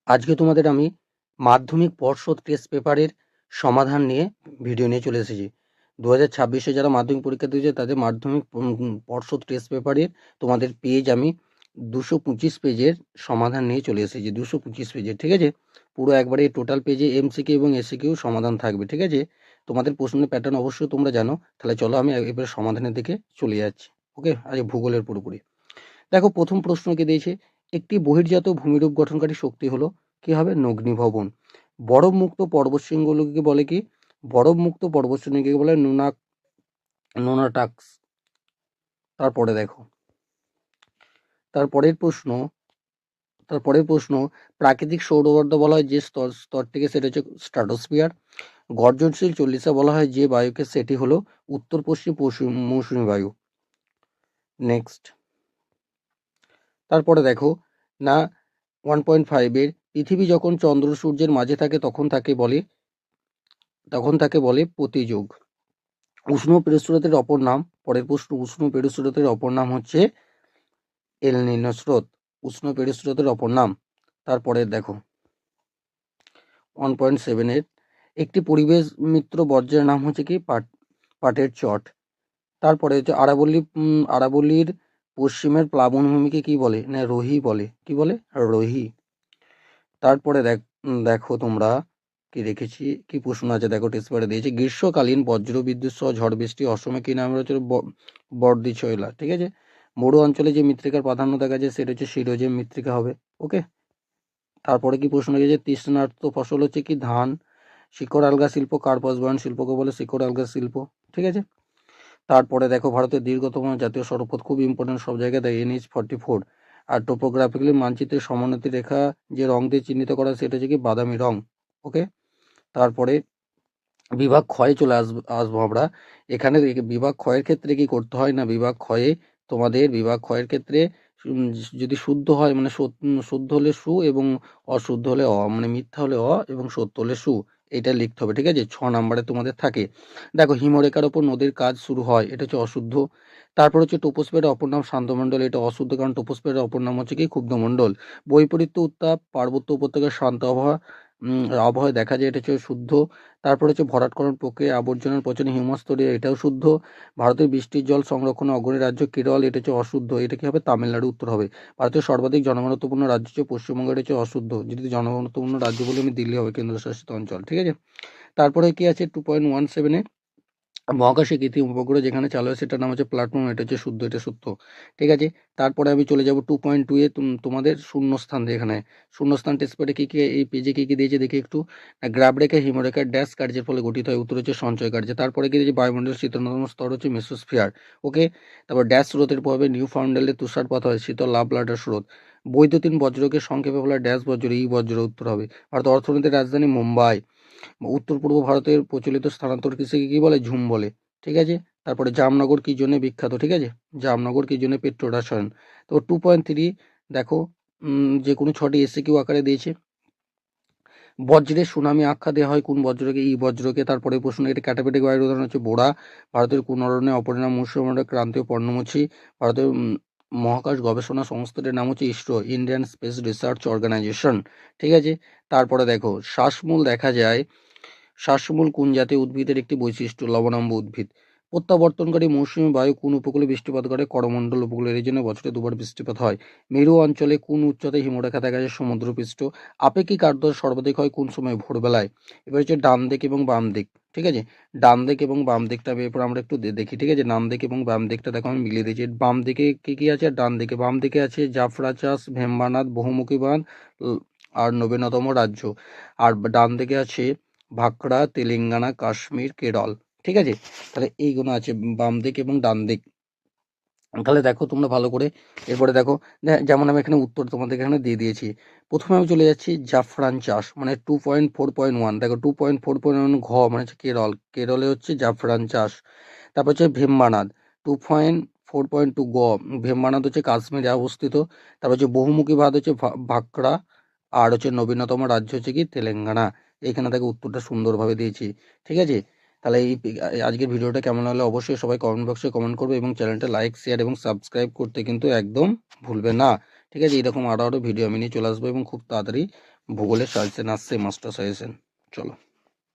আজকে তোমাদের আমি মাধ্যমিক পর্ষদ টেস্ট পেপারের সমাধান নিয়ে ভিডিও নিয়ে চলে এসেছি। 2026-এ যারা মাধ্যমিক পরীক্ষা দিয়েছে তাদের মাধ্যমিক পর্ষদ টেস্ট পেপারের তোমাদের পেজ আমি 225 পেজের সমাধান নিয়ে চলে এসেছি। 225 পেজের, ঠিক আছে। পুরো একবারে টোটাল পেজে এমসিকিউ এবং এসিকিউ সমাধান থাকবে, ঠিক আছে। তোমাদের প্রশ্নের প্যাটার্ন অবশ্যই তোমরা জানো। তাহলে চলো আমি এবার সমাধানের দিকে চলে যাচ্ছি। ওকে, আজ ভূগোলের পুরোপুরি দেখো। প্রথম প্রশ্ন কি দিয়েছে, একটি বহির্জাত ভূমিরূপ গঠনকারী শক্তি হলো কি হবে, অগ্নিভবন। বরফমুক্ত পর্বতশৃঙ্গগুলোকে বলে কি, বরফমুক্ত পর্বতশৃঙ্গকে বলে নোনাটাক্স। তারপরে দেখো তারপরের প্রশ্ন প্রাকৃতিক সৌরজগৎ বলা হয় যে স্তরটিকে, সেটা হচ্ছে স্ট্রাটোস্ফিয়ার। গর্জনশীল 40 বলা হয় যে বায়ুকে, সেটি হলো উত্তর পশ্চিম মৌসুমী বায়ু। নেক্সট, তারপরে দেখো না 1.5-এর পৃথিবী যখন চন্দ্র সূর্যের মাঝে থাকে তখন তাকে বলে প্রতিযোগ। উষ্ণ পেরুস্রোতের অপর নাম, পরের প্রশ্ন, উষ্ণ পেরুস্রোতের অপর নাম হচ্ছে এল নিনো স্রোত। উষ্ণ পেরুস্রোতের অপর নাম। তারপরে দেখো 1.7-এর একটি পরিবেশ মিত্র বর্জ্যের নাম হচ্ছে কি, পাটের চট। তারপরে হচ্ছে আরাবল্লীর পশ্চিমের প্লাবনভূমিকে কি বলে, না রোহি বলে। কি বলে, রোহি। তারপরে দেখো তোমরা কি রেখেছি, কি প্রশ্ন আছে দেখো। টেস্ট পেপারে দিয়েছে গ্রীষ্মকালীন বজ্র বিদ্যুৎ সহ ঝড় বৃষ্টি অসময়ে কি নাম রয়েছে, বর্দিছয়লা, ঠিক আছে। মরু অঞ্চলে যে মৃত্তিকার প্রাধান্য দেখা যায় সেটা হচ্ছে শিরোজেম মৃত্তিকা হবে। ওকে। তারপরে কি প্রশ্ন রেখেছে, তৃষ্ণার্ত ফসল হচ্ছে কি, ধান। শিকড় আলগা শিল্প কার্পাস বয়ন শিল্পকে বলে শিকড় আলগা শিল্প, ঠিক আছে। তারপরে দেখো ভারতের দীর্ঘতম জাতীয় সড়কপথ, খুব ইম্পর্টেন্ট, সব জায়গায় দেয়, NH-44। আর টোপোগ্রাফিক্যালি মানচিত্রের সমোন্নতি রেখা যে রং দিয়ে চিহ্নিত করা সেটা হচ্ছে কি, বাদামি রং। ওকে। তারপরে বিভাগ ক্ষয়ে চলে আসবো আমরা। এখানে বিভাগ ক্ষয়ের ক্ষেত্রে কি করতে হয় না, বিভাগ ক্ষয়ের ক্ষেত্রে যদি শুদ্ধ হয় মানে শুদ্ধ হলে সু এবং অশুদ্ধ হলে অ, মানে মিথ্যা হলে অ এবং সত্য হলে সু, এটা লিখতে হবে, ঠিক আছে। 6 নম্বরে তোমাদের থাকে। দেখো হিমরেখার ওপর নদীর কাজ শুরু হয়, এটা হচ্ছে অশুদ্ধ। তারপর হচ্ছে টোপোস্ফিয়ারের অপর নাম শান্তমণ্ডল, এটা অশুদ্ধ, কারণ টোপোস্ফিয়ারের অপর নাম হচ্ছে কি, ক্ষুব্ধমণ্ডল। বৈপরীত্য উত্তাপ পার্বত্য উপত্যকার শান্ত আবহাওয়ায় দেখা যায়, এটা হচ্ছে শুদ্ধ। তারপর হচ্ছে ভরাটকরণ প্রক্রিয়া আবর্জনার পচনে হিমস্তরীয়, এটাও শুদ্ধ। ভারতের বৃষ্টির জল সংরক্ষণে অগ্রণী রাজ্য কেরল, এটা হচ্ছে অশুদ্ধ। এটা কি হবে, তামিলনাড়ু উত্তর হবে। ভারতের সর্বাধিক জনঘনত্বপূর্ণ রাজ্য হচ্ছে পশ্চিমবঙ্গ, এটা হচ্ছে অশুদ্ধ। যদি জনঘনত্বপূর্ণ রাজ্য বলে আমি দিল্লি হবে, কেন্দ্রশাসিত অঞ্চল, ঠিক আছে। তারপরে কি আছে 2.17-এ মহাকাশে কৃত্রিম উপগ্রহ যেখানে চালু হয় সেটার নাম হচ্ছে প্ল্যাটফর্ম, এটা হচ্ছে শুদ্ধ, এটা সত্য, ঠিক আছে। তারপরে আমি চলে যাব 2.2-এ, তোমাদের শূন্যস্থান। এখানে শূন্যস্থান টেস্ট পেপারে কি কি, এই পেজে কি কি দিয়েছে দেখি একটু। গ্রাবরেখা হিমরেখার ড্যাশ কার্যের ফলে গঠিত হয়, উত্তর হচ্ছে সঞ্চয় কার্য। তারপরে কি দিয়েছে, বায়ুমণ্ডলের শীতলতম স্তর হচ্ছে মেসোস্ফিয়ার। ওকে। তারপর ড্যাশ স্রোতের প্রভাবে নিউ ফাউন্ডল্যান্ডে তুষারপাত হয়, শীতল লাভলাডার স্রোত। বৈদ্যুতিন বজ্রকে সংক্ষেপে বলা ড্যাশ বজ্র, এই বজ্র উত্তর হবে। ভারত অর্থনীতির রাজধানী মুম্বাই। উত্তর পূর্ব ভারতের প্রচলিত স্থানান্তর কৃষিকে কি বলে, ঝুম বলে, ঠিক আছে। তারপরে জামনগর কি জন্য বিখ্যাত, ঠিক আছে। জামনগর কি জন্য, পেট্রো রসায়ন। তো 2.3 দেখো, যে কোনো 6টি এসিকিউ আকারে দিয়েছে। বজ্রের সুনামি আখ্যা দেওয়া হয় কোন বজ্রকে, এই বজ্রকে। তারপরে প্রশ্ন, এটি ক্যাটাবেটিক বায়ুর উদাহরণ হচ্ছে বোরা। ভারতের কোন অরণ্যে অপরিণাম মৌসুমী ক্রান্তীয় পর্ণমোচী। ভারতের মহাকাশ গবেষণা সংস্থাটির নাম হচ্ছে ISRO, Indian Space Research Organisation, ঠিক আছে। তারপরে দেখো শ্বাসমূল দেখা যায়, শ্বাসমূল কোন জাতীয় উদ্ভিদের একটি বৈশিষ্ট্য, লবণাম্ব উদ্ভিদ। প্রত্যাবর্তনকারী মৌসুমী বায়ু কোন উপকূলে বৃষ্টিপাত করে, করমণ্ডল উপকূলে, এর জন্য বছরে 2বার বৃষ্টিপাত হয়। মেরু অঞ্চলে কোন উচ্চতায় হিমরেখা দেখা যায়, সমুদ্রপৃষ্ঠ। আপেক্ষিক আর্দ্রতা সর্বাধিক হয় কোন সময়, ভোরবেলায়। এবার হচ্ছে ডান দিক এবং বাম দিক, ঠিক আছে। ডান দিক এবং বাম দিকটা এরপর আমরা একটু দেখি, ঠিক আছে। ডান দিক এবং বাম দিকটা দেখো আমি মিলিয়ে দিয়েছি। বাম দিকে কি কি আছে, আর ডান দিকে, বাম দিকে আছে জাফরা চাষ, ভেম্বানাথ, বহুমুখী বাঁধ আর নবীনতম রাজ্য। আর ডান দিকে আছে ভাকরা, তেলেঙ্গানা, কাশ্মীর, কেরল, ঠিক আছে। তাহলে এইগুলো আছে বাম দিক এবং ডান দিক। তাহলে দেখো তোমরা ভালো করে। এরপরে দেখো, যেমন আমি এখানে উত্তর তোমাদের এখানে দিয়ে দিয়েছি। প্রথমে আমি চলে যাচ্ছি জাফরান চাষ, মানে 2.4.1 দেখো 2.4.1 ঘ মানে হচ্ছে কেরল, কেরলে হচ্ছে জাফরান চাষ। তারপর হচ্ছে ভেম্বানাদ 2.4.2 গ, ভেম্বানাদ হচ্ছে কাশ্মীরে অবস্থিত। তারপর হচ্ছে বহুমুখী বাঁধ হচ্ছে ভাকরা। আর হচ্ছে নবীনতম রাজ্য হচ্ছে কি, তেলেঙ্গানা। এইখানে দেখো উত্তরটা সুন্দরভাবে দিয়েছি, ঠিক আছে। তাহলে আজকের ভিডিওটা কেমন হলে অবশ্যই সবাই কমেন্ট বক্সে কমেন্ট করবে এবং চ্যানেলটা লাইক শেয়ার এবং সাবস্ক্রাইব করতে কিন্তু একদম ভুলবে না, ঠিক আছে। এরকম আরও ভিডিও আমি নিয়ে চলে আসবো এবং খুব তাড়াতাড়ি ভূগোলের সাজেশন আসছে, মাস্টার সাজেশন। চলো।